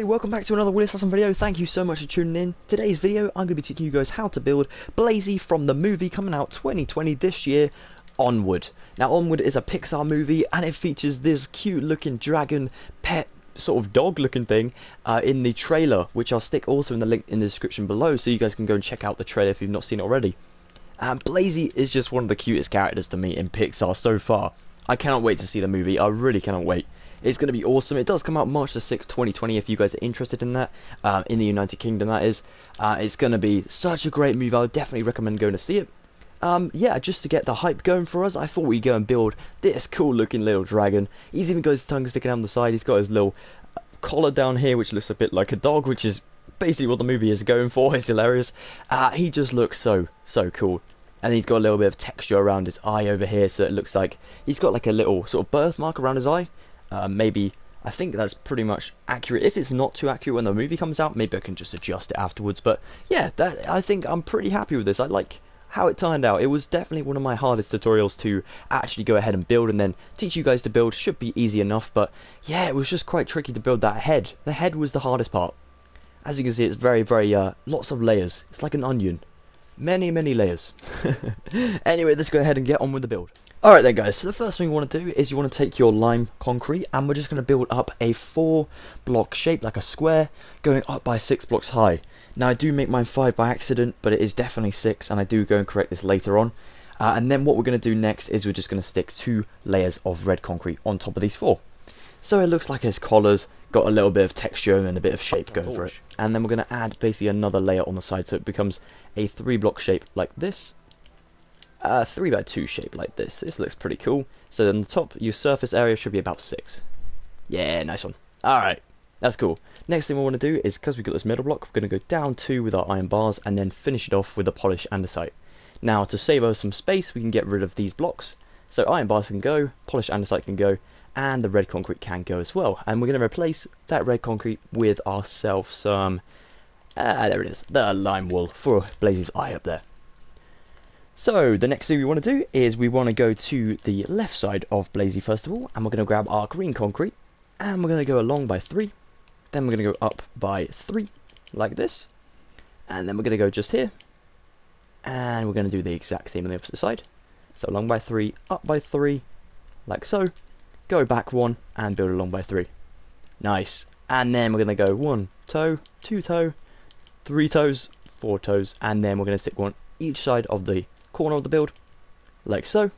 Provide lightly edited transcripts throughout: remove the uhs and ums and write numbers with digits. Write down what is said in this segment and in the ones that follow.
Hey, welcome back to another Wheelassassin video. Thank you so much for tuning in. Today's video, I'm going to be teaching you guys how to build Blazey from the movie coming out 2020 this year, Onward. Now, Onward is a Pixar movie, and it features this cute-looking dragon pet sort of dog-looking thing in the trailer, which I'll stick also in the link in the description below, so you guys can go and check out the trailer if you've not seen it already. And Blazey is just one of the cutest characters to me in Pixar so far. I cannot wait to see the movie. I really cannot wait. It's going to be awesome. It does come out March the 6th, 2020 if you guys are interested in that, in the United Kingdom that is. It's going to be such a great movie. I would definitely recommend going to see it. Yeah, just to get the hype going for us, I thought we'd go and build this cool looking little dragon. He's even got his tongue sticking down the side. He's got his little collar down here, which looks a bit like a dog, which is basically what the movie is going for. It's hilarious. He just looks so cool. And he's got a little bit of texture around his eye over here, so it looks like he's got like a little sort of birthmark around his eye. Maybe, I think that's pretty much accurate. If it's not too accurate when the movie comes out, maybe I can just adjust it afterwards. But yeah, I think I'm pretty happy with this. I like how it turned out. It was definitely one of my hardest tutorials to actually go ahead and build, and then teach you guys to build. Should be easy enough, but yeah, it was just quite tricky to build that head. The head was the hardest part. As you can see, it's very lots of layers. It's like an onion. Many layers. Anyway, let's go ahead and get on with the build. Alright then guys, so the first thing you want to do is you want to take your lime concrete, and we're just going to build up a 4-block shape, like a square, going up by 6 blocks high. Now I do make mine 5 by accident, but it is definitely 6, and I do go and correct this later on. And then what we're going to do next is we're just going to stick 2 layers of red concrete on top of these 4. So it looks like his collar's got a little bit of texture and a bit of shape going for it. And then we're going to add basically another layer on the side, so it becomes a 3-block shape like this. 3 by 2 shape like this. This looks pretty cool. So on the top, your surface area should be about 6. Yeah, nice one. Alright, that's cool. Next thing we want to do is, because we've got this middle block, we're going to go down 2 with our iron bars and then finish it off with a polish andesite. Now, to save us some space, we can get rid of these blocks. So iron bars can go, polish andesite can go, and the red concrete can go as well. And we're going to replace that red concrete with ourselves some, there it is, the lime wool for Blazey's eye up there. So the next thing we want to do is we want to go to the left side of Blazey first of all, and we're going to grab our green concrete, and we're going to go along by 3, then we're going to go up by 3 like this, and then we're going to go just here, and we're going to do the exact same on the opposite side. So along by 3, up by 3, like so, go back 1 and build along by 3. Nice. And then we're going to go 1 toe, 2 toe, 3 toes, 4 toes, and then we're going to stick one each side of the corner of the build, like so.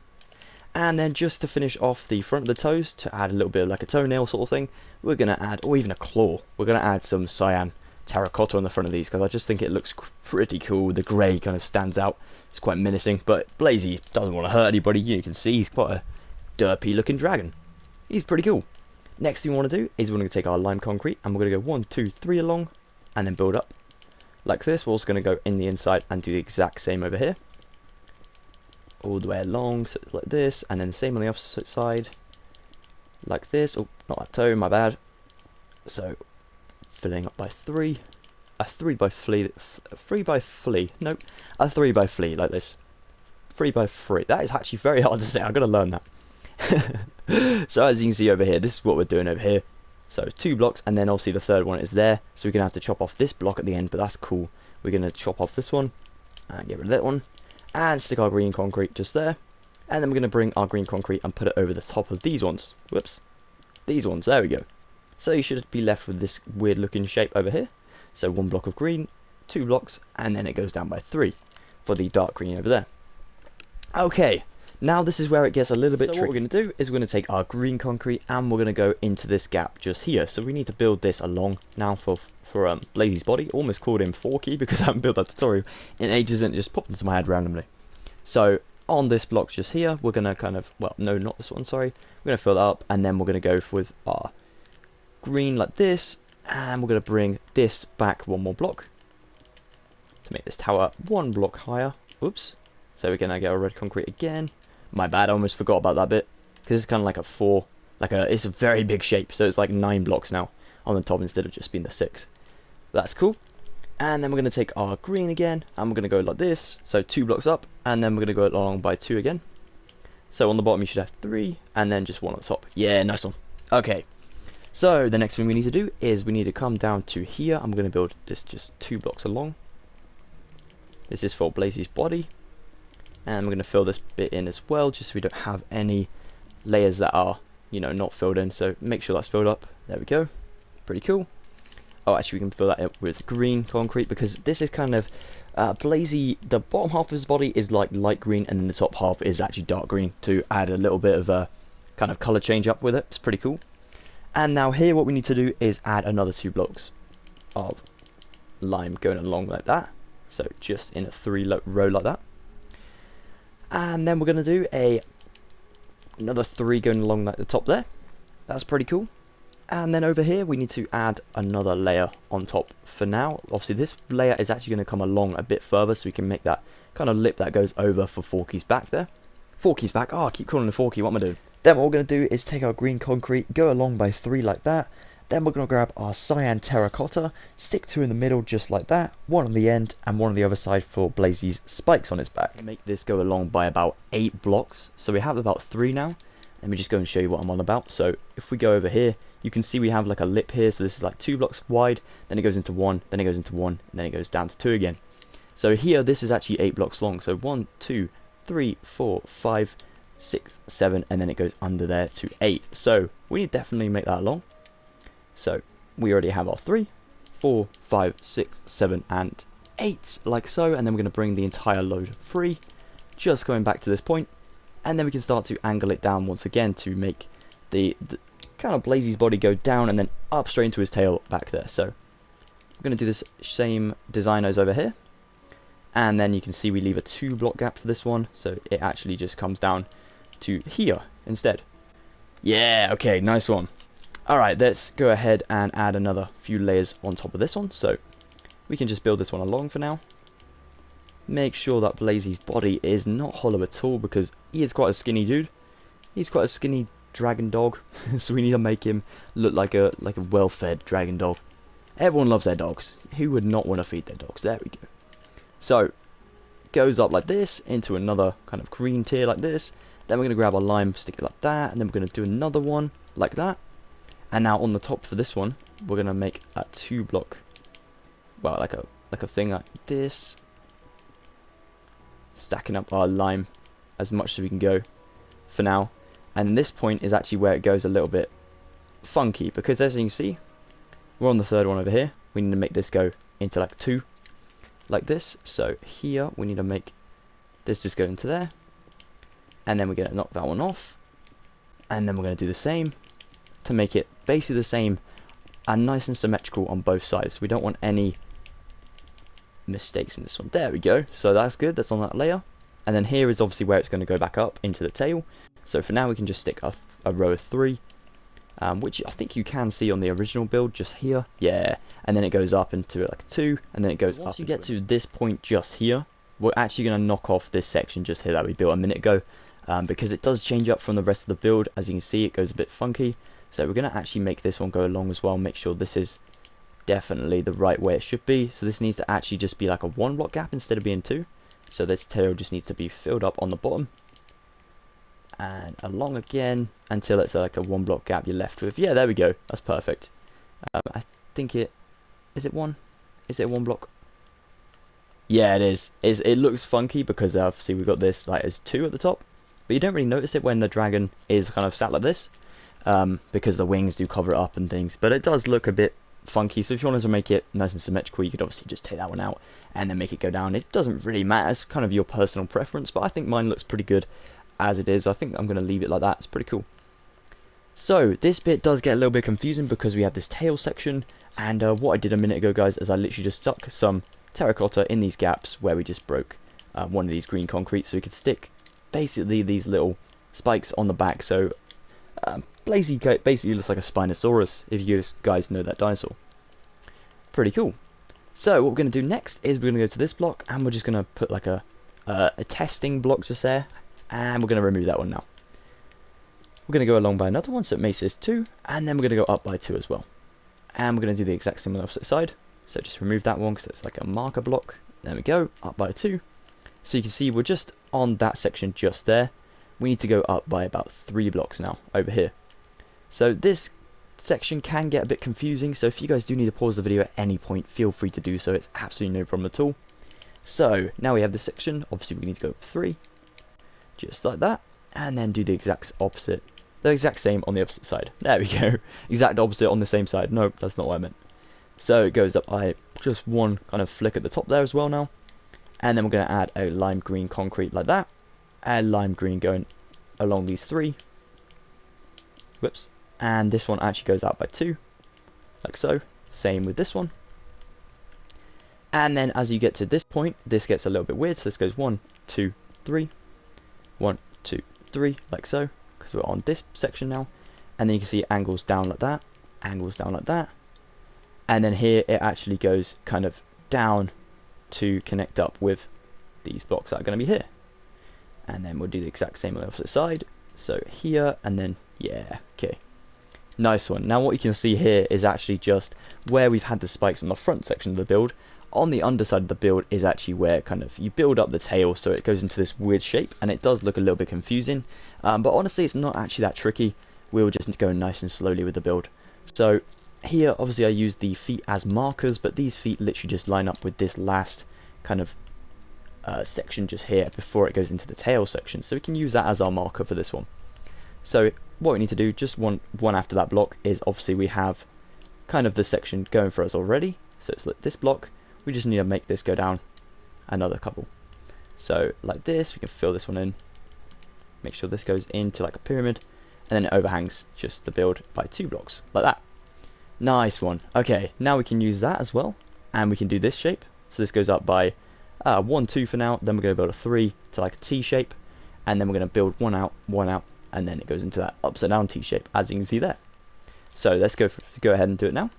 And then just to finish off the front of the toes, to add a little bit of like a toenail sort of thing, we're going to add, or even a claw, we're going to add some cyan terracotta on the front of these, because I just think it looks pretty cool. The grey kind of stands out. It's quite menacing, but Blazey doesn't want to hurt anybody. You can see he's quite a derpy looking dragon. He's pretty cool. Next thing we want to do is we're going to take our lime concrete, and we're going to go 1, 2, 3 along, and then build up like this. We're also going to go in the inside and do the exact same over here, all the way along, so it's like this, and then the same on the opposite side, like this. Oh, not that toe, my bad. So filling up by 3, a 3 by flea, nope, a 3 by flea like this, 3 by 3. That is actually very hard to say. I'm gonna learn that. So as you can see over here, this is what we're doing over here. So 2 blocks, and then obviously the third one is there, so we're gonna have to chop off this block at the end, but that's cool. We're gonna chop off this one and get rid of that one, and stick our green concrete just there, and then we're going to bring our green concrete and put it over the top of these ones. Whoops, these ones, there we go. So you should be left with this weird looking shape over here. So 1 block of green, 2 blocks, and then it goes down by 3 for the dark green over there. Okay, now this is where it gets a little bit tricky. What we're going to do is we're going to take our green concrete and we're going to go into this gap just here. So we need to build this along now for Blazey's body. Almost called him Forky because I haven't built that tutorial in ages and it just popped into my head randomly. So on this block just here, we're going to kind of, well, no, not this one, sorry. We're going to fill that up, and then we're going to go with our green like this, and we're going to bring this back 1 more block to make this tower 1 block higher. Oops. So we're going to get our red concrete again. My bad, I almost forgot about that bit, because it's kind of like a 4, it's a very big shape, so it's like 9 blocks now on the top instead of just being the 6. That's cool. And then we're going to take our green again, and we're going to go like this, so 2 blocks up, and then we're going to go along by 2 again. So on the bottom you should have 3, and then just 1 on the top. Yeah, nice one. Okay, So the next thing we need to do is we need to come down to here. I'm going to build this just 2 blocks along. This is for Blazey's body, and we're going to fill this bit in as well, just so we don't have any layers that are, you know, not filled in. So make sure that's filled up. There we go. Pretty cool. Oh, actually we can fill that up with green concrete, because this is kind of Blazey. The bottom half of his body is like light green, and then the top half is actually dark green, to add a little bit of a kind of color change up with it. It's pretty cool. And now here what we need to do is add another 2 blocks of lime going along like that. So just in a 3 row like that. And then we're going to do another 3 going along like the top there. That's pretty cool. And then over here we need to add another layer on top for now. Obviously this layer is actually going to come along a bit further, so we can make that kind of lip that goes over for Forky's back there. Forky's back. Oh, I keep calling him Forky. What am I doing? Then what we're going to do is take our green concrete, go along by 3 like that. Then we're going to grab our cyan terracotta, stick 2 in the middle just like that, 1 on the end and 1 on the other side for Blazey's spikes on his back. Make this go along by about 8 blocks. So we have about 3 now. Let me just go and show you what I'm on about. So if we go over here, you can see we have like a lip here. So this is like 2 blocks wide, then it goes into 1, then it goes into 1, and then it goes down to 2 again. So here this is actually 8 blocks long. So 1, 2, 3, 4, 5, 6, 7, and then it goes under there to 8. So we need to definitely make that long. So we already have our 3, 4, 5, 6, 7, and 8, like so. And then we're going to bring the entire load free, just going back to this point. And then we can start to angle it down once again to make the kind of Blazey's body go down and then up straight into his tail back there. So we're going to do this same design as over here. And then you can see we leave a 2 block gap for this one, so it actually just comes down to here instead. Yeah, okay, nice one. Alright, let's go ahead and add another few layers on top of this one. So we can just build this one along for now. Make sure that Blazey's body is not hollow at all, because he is quite a skinny dude. He's quite a skinny dragon dog, so we need to make him look like a well-fed dragon dog. Everyone loves their dogs. Who would not want to feed their dogs? There we go. So goes up like this into another kind of green tier like this. Then we're going to grab our lime, stick it like that, and then we're going to do another one like that. And now on the top for this one, we're going to make a 2 block, well, like a thing like this, stacking up our lime as much as we can go for now. And this point is actually where it goes a little bit funky, because as you can see, we're on the 3rd one over here. We need to make this go into like 2 like this. So here we need to make this just go into there, and then we're going to knock that one off, and then we're going to do the same to make it basically the same and nice and symmetrical on both sides. We don't want any mistakes in this one. There we go. So that's good. That's on that layer. And then here is obviously where it's going to go back up into the tail. So for now we can just stick a row of 3, which I think you can see on the original build just here. Yeah, and then it goes up into like a 2, and then it goes up. Once you get to this point just here, we're actually going to knock off this section just here that we built a minute ago, because it does change up from the rest of the build. As you can see, it goes a bit funky. So we're going to actually make this one go along as well, make sure this is definitely the right way it should be. So this needs to actually just be like a 1 block gap instead of being 2. So this tail just needs to be filled up on the bottom and along again until it's like a 1 block gap you're left with. Yeah, there we go. That's perfect. I think is it 1? Is it a 1 block? Yeah, it is. It looks funky because obviously we've got this like as 2 at the top, but you don't really notice it when the dragon is kind of sat like this, because the wings do cover it up and things. But it does look a bit funky. So if you wanted to make it nice and symmetrical, you could obviously just take that one out and then make it go down. It doesn't really matter. It's kind of your personal preference, but I think mine looks pretty good as it is. I think I'm going to leave it like that. It's pretty cool. So this bit does get a little bit confusing because we have this tail section, and what I did a minute ago, guys, is I literally just stuck some terracotta in these gaps where we just broke one of these green concrete, so we could stick basically these little spikes on the back. So Blazey basically looks like a Spinosaurus, if you guys know that dinosaur. Pretty cool. So what we're going to do next is we're going to go to this block, and we're just going to put like a testing block just there, and we're going to remove that one now. We're going to go along by another one, so it makes this 2, and then we're going to go up by 2 as well. And we're going to do the exact same on the opposite side. So just remove that one because it's like a marker block. There we go, up by 2. So you can see we're just on that section just there. We need to go up by about 3 blocks now over here. So this section can get a bit confusing, so if you guys do need to pause the video at any point, feel free to do so. It's absolutely no problem at all. So now we have this section. Obviously we need to go up 3, just like that, and then do the exact opposite, the exact same on the opposite side. There we go. Exact opposite on the same side. Nope, that's not what I meant. So it goes up just one kind of flick at the top there as well now, and then we're going to add a lime green concrete like that, and lime green going along these 3. Whoops. And this one actually goes out by 2, like so. Same with this one. And then as you get to this point, this gets a little bit weird, so this goes 1, 2, 3, 1, 2, 3, like so, because we're on this section now. And then you can see angles down like that, angles down like that, and then here it actually goes kind of down to connect up with these blocks that are going to be here. And then we'll do the exact same on the opposite side, so here, and then yeah, okay, nice one. Now what you can see here is actually just where we've had the spikes on the front section of the build. On the underside of the build is actually where kind of you build up the tail, so it goes into this weird shape, and it does look a little bit confusing, but honestly it's not actually that tricky. We'll just go nice and slowly with the build. So here obviously I use the feet as markers, but these feet literally just line up with this last kind of section just here before it goes into the tail section, so we can use that as our marker for this one. So what we need to do, just one after that block, is obviously we have kind of the section going for us already, so it's like this block. We just need to make this go down another couple. So like this, we can fill this one in, make sure this goes into like a pyramid, and then it overhangs just the build by 2 blocks, like that. Nice one. Okay, now we can use that as well, and we can do this shape. So this goes up by 1, 2 for now, then we're going to build a 3 to like a T shape, and then we're going to build 1 out, and then it goes into that upside down T shape, as you can see there. So let's go ahead and do it now.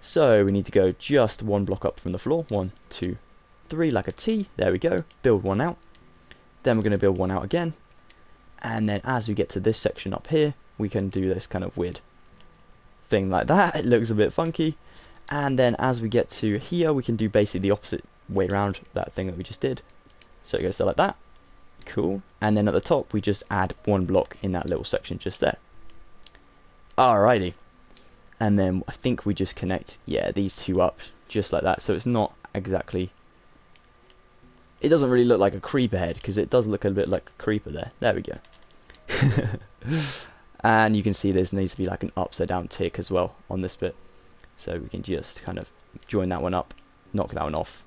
So we need to go just 1 block up from the floor, 1, 2, 3, like a T. There we go. Build 1 out. Then we're going to build 1 out again. And then as we get to this section up here, we can do this kind of weird thing like that. It looks a bit funky. And then as we get to here, we can do basically the opposite way around that thing that we just did. So it goes like that. Cool. And then at the top, we just add 1 block in that little section just there. Alrighty. And then I think we just connect, yeah, these 2 up just like that, so it's not exactly, it doesn't really look like a creeper head, because it does look a bit like a creeper there. There we go. And you can see this needs to be like an upside down tick as well on this bit, so we can just kind of join that one up, knock that one off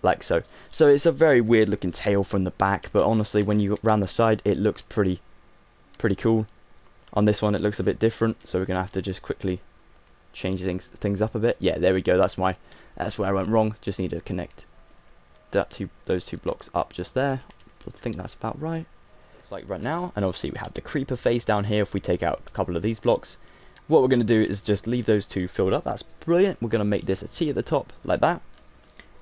like so. So it's a very weird looking tail from the back, but honestly when you go around the side it looks pretty cool. On this one it looks a bit different, so we're gonna have to just quickly change things up a bit. Yeah, there we go. That's where I went wrong. Just need to connect those 2 blocks up just there. I think that's about right. Looks like right now. And obviously we have the creeper face down here. If we take out a couple of these blocks, what we're gonna do is just leave those 2 filled up. That's brilliant. We're gonna make this a T at the top like that.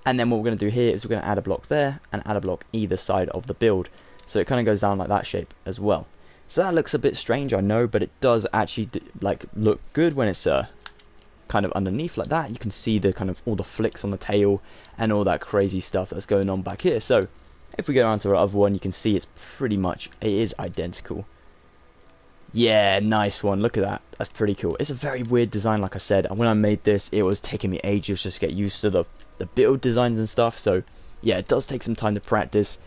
And then what we're gonna do here is we're gonna add a block there and add a block either side of the build, so it kind of goes down like that shape as well. So that looks a bit strange, I know, but it does actually like look good when it's kind of underneath like that. You can see the kind of all the flicks on the tail and all that crazy stuff that's going on back here. So if we go on to our other one, you can see it's pretty much, it is identical. Yeah, nice one. Look at that. That's pretty cool. It's a very weird design, like I said, and when I made this, it was taking me ages just to get used to the build designs and stuff. So yeah, it does take some time to practice.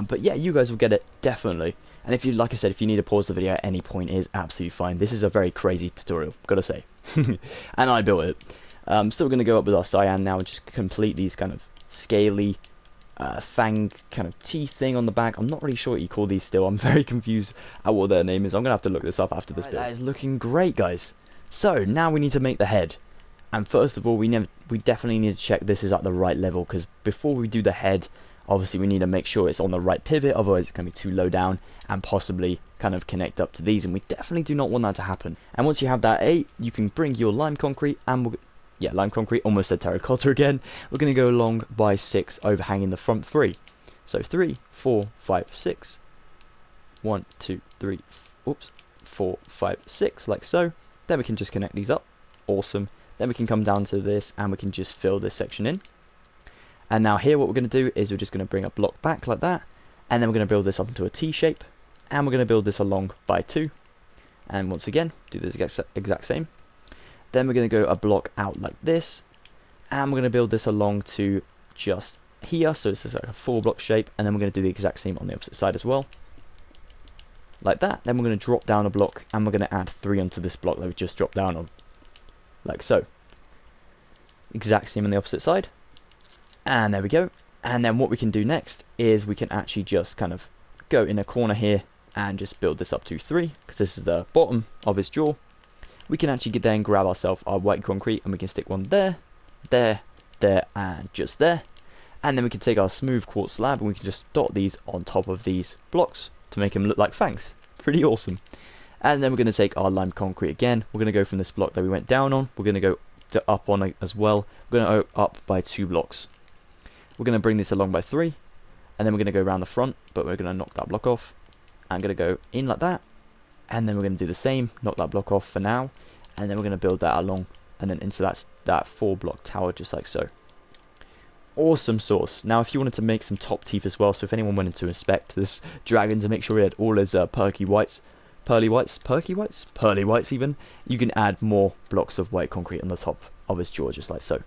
But yeah, you guys will get it, definitely. And if you, like I said, if you need to pause the video at any point, it is absolutely fine. This is a very crazy tutorial, gotta say. And I built it. So we're going to go up with our cyan now and just complete these kind of scaly fang kind of teeth thing on the back. I'm not really sure what you call these still. I'm very confused at what their name is. I'm going to have to look this up after this build. That is looking great, guys. So now we need to make the head. And first of all, we definitely need to check this is at the right level, because before we do the head, obviously we need to make sure it's on the right pivot, otherwise it's going to be too low down and possibly kind of connect up to these, and we definitely do not want that to happen. And once you have that 8, you can bring your lime concrete, and lime concrete, almost said terracotta again. We're going to go along by 6, overhanging the front 3. So 3, 4, 5, 6. 1, 2, 3, oops, 4, 5, 6, like so. Then we can just connect these up. Awesome. Then we can come down to this and we can just fill this section in. And now here what we're going to do is we're just going to bring a block back like that, and then we're going to build this up into a T shape, and we're going to build this along by 2, And once again, do the exact same. Then we're going to go a block out like this, and we're going to build this along to just here, so it's just like a 4-block shape, and then we're going to do the exact same on the opposite side as well, like that. Then we're going to drop down a block, and we're going to add 3 onto this block that we just dropped down on, like so. Exact same on the opposite side, and there we go. And then what we can do next is we can actually just kind of go in a corner here and just build this up to 3, because this is the bottom of his jaw. We can actually get there and grab ourselves our white concrete, and we can stick one there, there, there, and just there. And then we can take our smooth quartz slab, and we can just dot these on top of these blocks to make them look like fangs. Pretty awesome. And then we're going to take our lime concrete again. We're going to go from this block that we went down on. We're going to go to up on it as well. We're going to go up by 2 blocks. We're going to bring this along by 3, and then we're going to go around the front, but we're going to knock that block off. I'm going to go in like that, and then we're going to do the same, knock that block off for now, and then we're going to build that along and then into that 4-block tower, just like so. Awesome sauce. Now if you wanted to make some top teeth as well, so if anyone wanted to inspect this dragon to make sure he had all his pearly whites even, you can add more blocks of white concrete on the top of his jaw, just like so.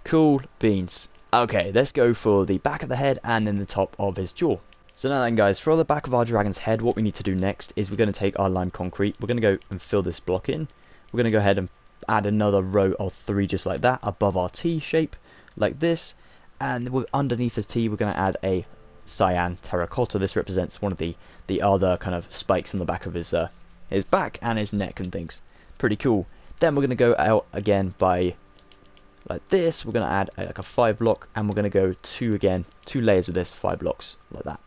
Cool beans. Okay, let's go for the back of the head and then the top of his jaw. So now then guys, for the back of our dragon's head, what we need to do next is we're going to take our lime concrete, we're going to go and fill this block in, we're going to go ahead and add another row of 3 just like that above our T shape, like this, and underneath this T we're going to add a cyan terracotta. This represents one of the other kind of spikes on the back of his back and his neck and things. Pretty cool. Then we're going to go out again by like this, we're going to add like a 5-block, and we're going to go 2 layers with this 5 blocks like that.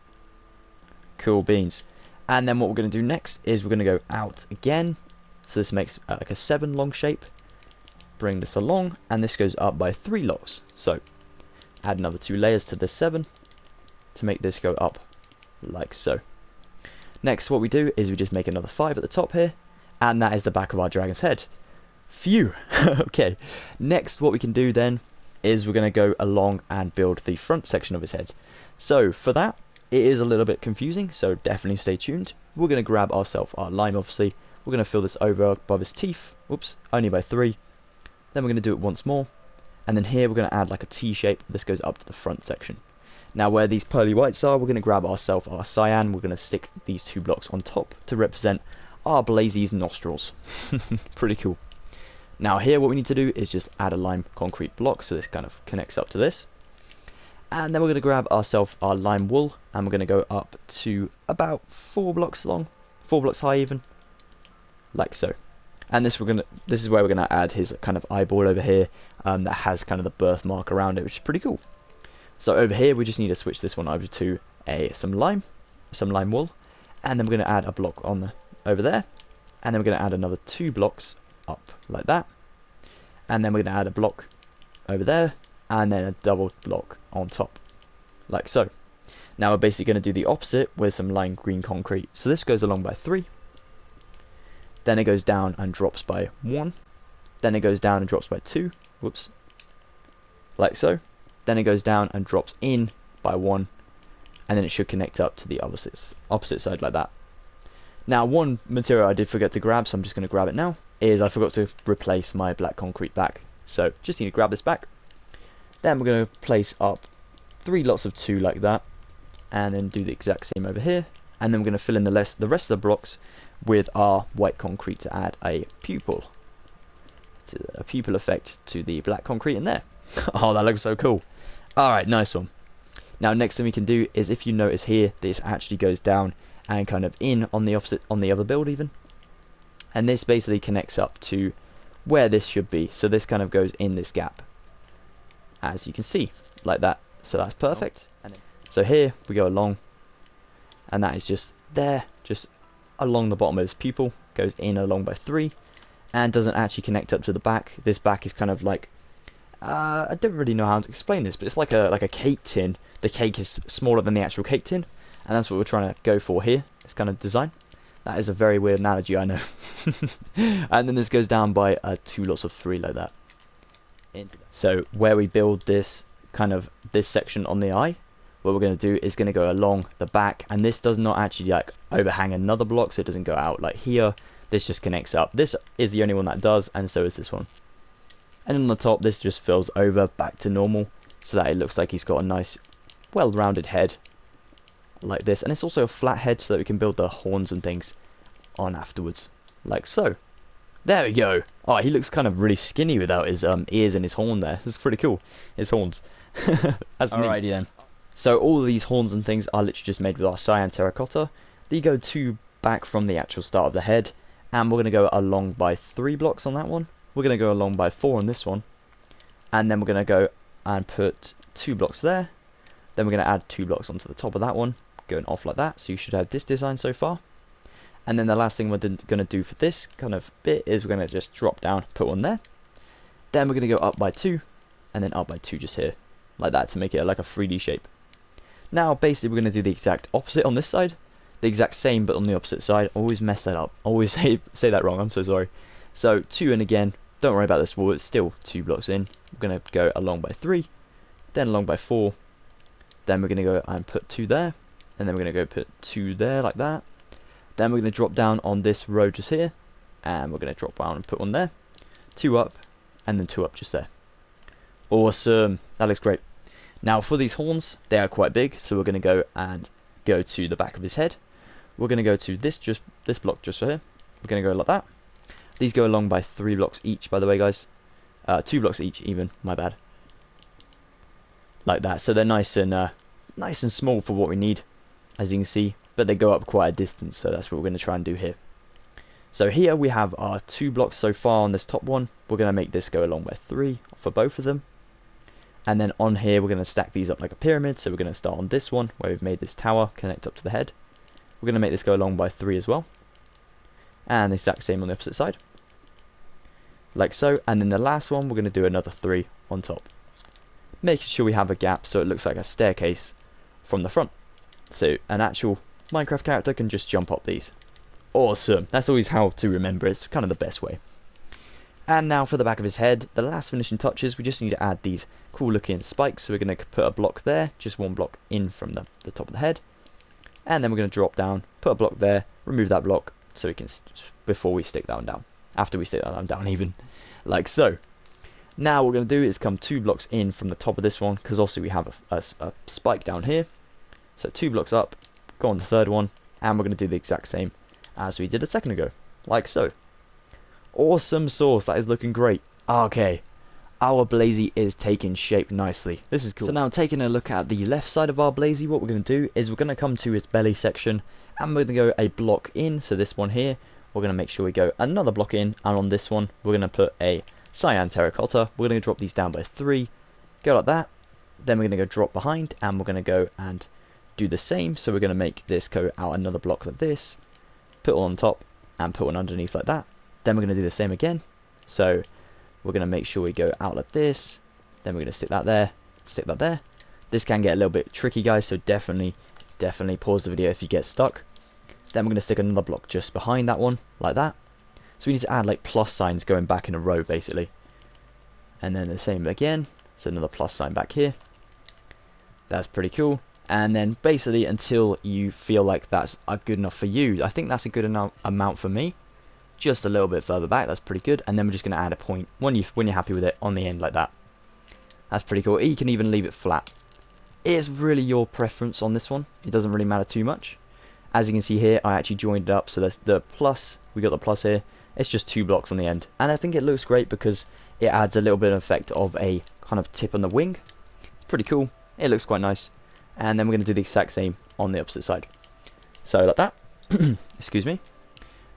Cool beans. And then what we're going to do next is we're going to go out again, so this makes like a 7 long shape. Bring this along, and this goes up by 3 blocks, so add another 2 layers to this 7 to make this go up like so. Next what we do is we just make another 5 at the top here, and that is the back of our dragon's head. Phew. Okay, next what we can do then is we're going to go along and build the front section of his head. So for that, it is a little bit confusing, so definitely stay tuned. We're going to grab ourselves our lime, obviously. We're going to fill this over above his teeth, oops, only by 3. Then we're going to do it once more, and then here we're going to add like a T shape. This goes up to the front section. Now where these pearly whites are, we're going to grab ourselves our cyan, we're going to stick these 2 blocks on top to represent our Blazey's nostrils. Pretty cool. Now here what we need to do is just add a lime concrete block, so this kind of connects up to this. And then we're going to grab ourselves our lime wool, and we're going to go up to about 4 blocks long, 4 blocks high even, like so. And this is where we're going to add his kind of eyeball over here, that has kind of the birthmark around it, which is pretty cool. So over here we just need to switch this one over to some lime wool, and then we're going to add a block on over there, and then we're going to add another 2 blocks up like that, and then we're going to add a block over there, and then a double block on top, like so. Now we're basically going to do the opposite with some lime green concrete. So this goes along by 3, then it goes down and drops by 1, then it goes down and drops by 2, whoops, like so, then it goes down and drops in by 1, and then it should connect up to the opposite side like that. Now one material I did forget to grab, so I'm just going to grab it now, is I forgot to replace my black concrete back. So just need to grab this back. Then we're going to place up 3 lots of 2 like that, and then do the exact same over here, and then we're going to fill in the rest of the blocks with our white concrete to add a pupil effect to the black concrete in there. Oh, that looks so cool. Alright, nice one. Now next thing we can do is, if you notice here, this actually goes down and kind of in on the other build even, and this basically connects up to where this should be, so this kind of goes in this gap, as you can see, like that. So that's perfect. So here we go along, and that is just there, just along the bottom of his pupil, goes in along by 3, and doesn't actually connect up to the back. This back is kind of like, I don't really know how to explain this, but it's like a cake tin. The cake is smaller than the actual cake tin, and that's what we're trying to go for here, this kind of design. That is a very weird analogy, I know. And then this goes down by 2 lots of 3 like that. So where we build this section on the eye, what we're going to do is going to go along the back, and this does not actually like overhang another block, so it doesn't go out like here. this just connects up. This is the only one that does, and so is this one. And on the top, this just fills over back to normal, so that it looks like he's got a nice, well-rounded head, like this. And it's also a flat head, so that we can build the horns and things on afterwards, like so. There we go. Oh, he looks kind of really skinny without his ears and his horn there. That's pretty cool. His horns. That's alrighty neat. Then. So all of these horns and things are literally just made with our cyan terracotta. They go 2 back from the actual start of the head, and we're going to go along by 3 blocks on that one. We're going to go along by 4 on this one, and then we're going to go and put 2 blocks there. Then we're going to add 2 blocks onto the top of that one, going off like that. So you should have this design so far. And then the last thing we're going to do for this kind of bit is we're going to just drop down, put one there. Then we're going to go up by 2, and then up by 2 just here, like that, to make it like a 3D shape. Now basically we're going to do the exact opposite on this side, the exact same but on the opposite side. Always mess that up, always say that wrong, I'm so sorry. So 2 in again, don't worry about this wall, it's still 2 blocks in. We're going to go along by 3, then along by 4, then we're going to go and put 2 there, and then we're going to go put 2 there like that. Then we're going to drop down on this row just here, and we're going to drop down and put one there, 2 up, and then 2 up just there. Awesome, that looks great. Now for these horns, they are quite big, so we're going to go to the back of his head. We're going to go to this block just right here. We're going to go like that. These go along by 3 blocks each, by the way, guys. 2 blocks each, even. My bad. Like that. So they're nice and small for what we need, as you can see. But they go up quite a distance, so that's what we're going to try and do here. So here we have our 2 blocks so far on this top one. We're going to make this go along by 3 for both of them. And then on here we're going to stack these up like a pyramid. So we're going to start on this one where we've made this tower connect up to the head. We're going to make this go along by 3 as well. And the exact same on the opposite side. Like so. And then the last one we're going to do another 3 on top. Making sure we have a gap so it looks like a staircase from the front. So an actual Minecraft character can just jump up these. Awesome. That's always how to remember. It's kind of the best way. And now for the back of his head, the last finishing touches, we just need to add these cool looking spikes. So we're going to put a block there, just 1 block in from the top of the head. And then we're going to drop down, put a block there, remove that block so we can, before we stick that one down. After we stick that one down even, like so. Now what we're going to do is come 2 blocks in from the top of this one, because also we have a spike down here. So 2 blocks up, go on the 3rd one, and we're going to do the exact same as we did a second ago, like so. Awesome sauce, that is looking great. Okay, our Blazey is taking shape nicely. This is cool. So now taking a look at the left side of our Blazey, what we're going to do is we're going to come to his belly section, and we're going to go a block in, so this one here, we're going to make sure we go another block in, and on this one, we're going to put a cyan terracotta. We're going to drop these down by 3, go like that, then we're going to go drop behind, and we're going to go and do the same, so we're going to make this go out another block like this, put one on top, and put one underneath like that. Then we're going to do the same again, so we're going to make sure we go out like this, then we're going to stick that there, stick that there. This can get a little bit tricky, guys, so definitely pause the video if you get stuck. Then we're going to stick another block just behind that one, like that. So we need to add like plus signs going back in a row, basically. And then the same again, so another plus sign back here. That's pretty cool. And then basically until you feel like that's good enough for you. I think that's a good amount for me. Just a little bit further back, that's pretty good. And then we're just going to add a point when you're happy with it on the end like that. That's pretty cool. You can even leave it flat. It is really your preference on this one. It doesn't really matter too much. As you can see here, I actually joined it up. So there's the plus. We got the plus here. It's just 2 blocks on the end. And I think it looks great because it adds a little bit of effect of a kind of tip on the wing. Pretty cool. It looks quite nice. And then we're going to do the exact same on the opposite side. So like that. Excuse me.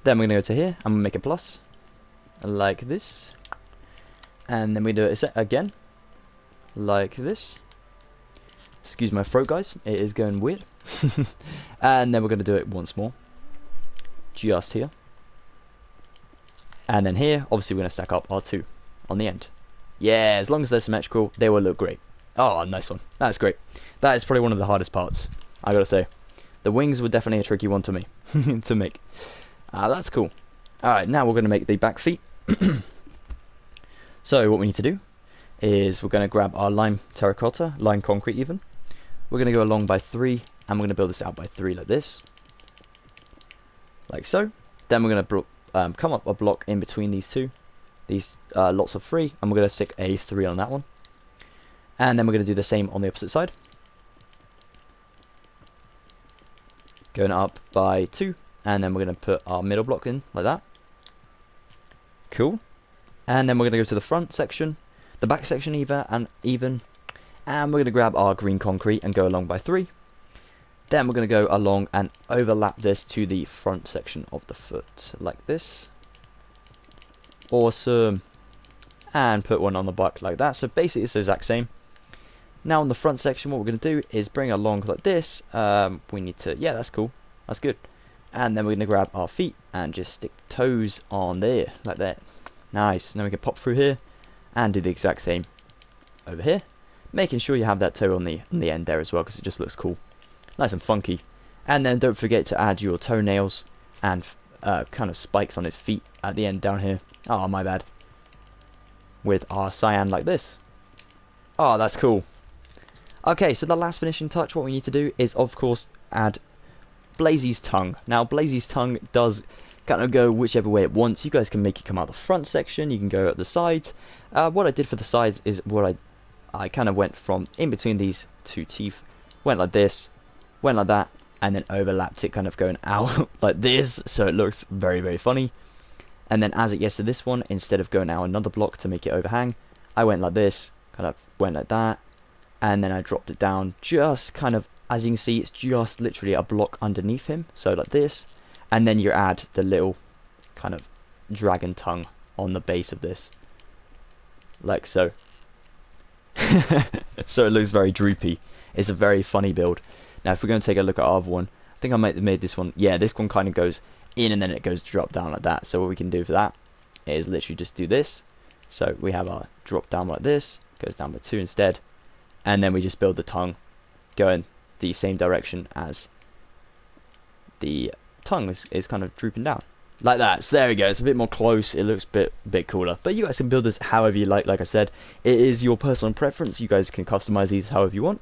Then we're going to go to here and we'll make a plus. Like this. And then we do it again. Like this. Excuse my throat, guys. It is going weird. And then we're going to do it once more. Just here. And then here, obviously we're going to stack up our 2 on the end. Yeah, as long as they're symmetrical, they will look great. Oh, nice one. That's great. That is probably one of the hardest parts, I gotta say. The wings were definitely a tricky one to me to make. That's cool. Alright, now we're going to make the back feet. So what we need to do is we're going to grab our lime terracotta, lime concrete even. We're going to go along by 3, and we're going to build this out by 3 like this. Like so. Then we're going to come up a block in between these two, these lots of 3, and we're going to stick a 3 on that one. And then we're going to do the same on the opposite side. Going up by 2, and then we're going to put our middle block in like that. Cool. And then we're going to go to the front section, the back section even, and we're going to grab our green concrete and go along by 3. Then we're going to go along and overlap this to the front section of the foot, like this. Awesome. And put one on the back like that. So basically it's the exact same. Now on the front section, what we're going to do is bring along like this. We need to, yeah, that's cool. That's good. And then we're going to grab our feet and just stick toes on there, like that. Nice. Now we can pop through here and do the exact same over here. Making sure you have that toe on the end there as well, because it just looks cool. Nice and funky. And then don't forget to add your toenails and kind of spikes on his feet at the end down here. Oh, my bad. With our cyan like this. Oh, that's cool. Okay, so the last finishing touch, what we need to do is, of course, add Blazey's tongue. Now, Blazey's tongue does kind of go whichever way it wants. You guys can make it come out the front section. You can go at the sides. What I did for the sides is what I kind of went from in between these two teeth. Went like this, went like that, and then overlapped it, kind of going out like this, so it looks very, very funny. And then as it gets to this one, instead of going out another block to make it overhang, I went like this, kind of went like that, and then I dropped it down just kind of, as you can see, it's just literally a block underneath him, so like this. And then you add the little kind of dragon tongue on the base of this, like so. So it looks very droopy. It's a very funny build. Now if we're going to take a look at our other one, I think I might have made this one, yeah, this one kind of goes in and then it goes drop down like that. So what we can do for that is literally just do this. So we have our drop down like this, goes down by 2 instead, and then we just build the tongue going the same direction as the tongue is kind of drooping down like that. So there we go, it's a bit more close, it looks a bit cooler. But you guys can build this however you like I said, it is your personal preference. You guys can customize these however you want.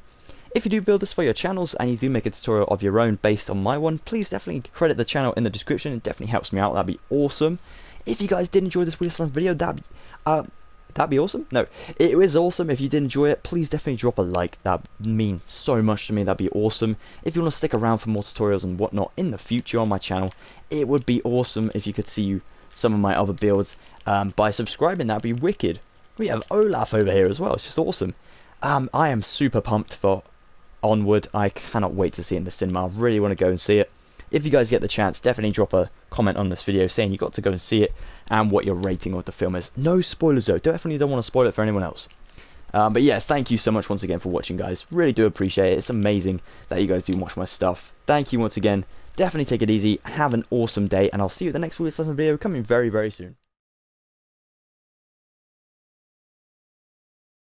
If you do build this for your channels and you do make a tutorial of your own based on my one, please definitely credit the channel in the description. It definitely helps me out. That'd be awesome. If you guys did enjoy this Wheelassassin video, that'd be awesome. No, it was awesome. If you did enjoy it, please definitely drop a like. That'd mean so much to me. That'd be awesome. If you want to stick around for more tutorials and whatnot in the future on my channel, it would be awesome if you could see some of my other builds by subscribing. That'd be wicked. We have Olaf over here as well. It's just awesome. I am super pumped for Onward. I cannot wait to see it in the cinema. I really want to go and see it. If you guys get the chance, definitely drop a comment on this video saying you got to go and see it and what your rating of the film is. No spoilers though, definitely don't want to spoil it for anyone else. But yeah, thank you so much once again for watching, guys. Really do appreciate it. It's amazing that you guys do watch my stuff. Thank you once again. Definitely take it easy. Have an awesome day, and I'll see you at the next Wheelassassin video coming very, very soon.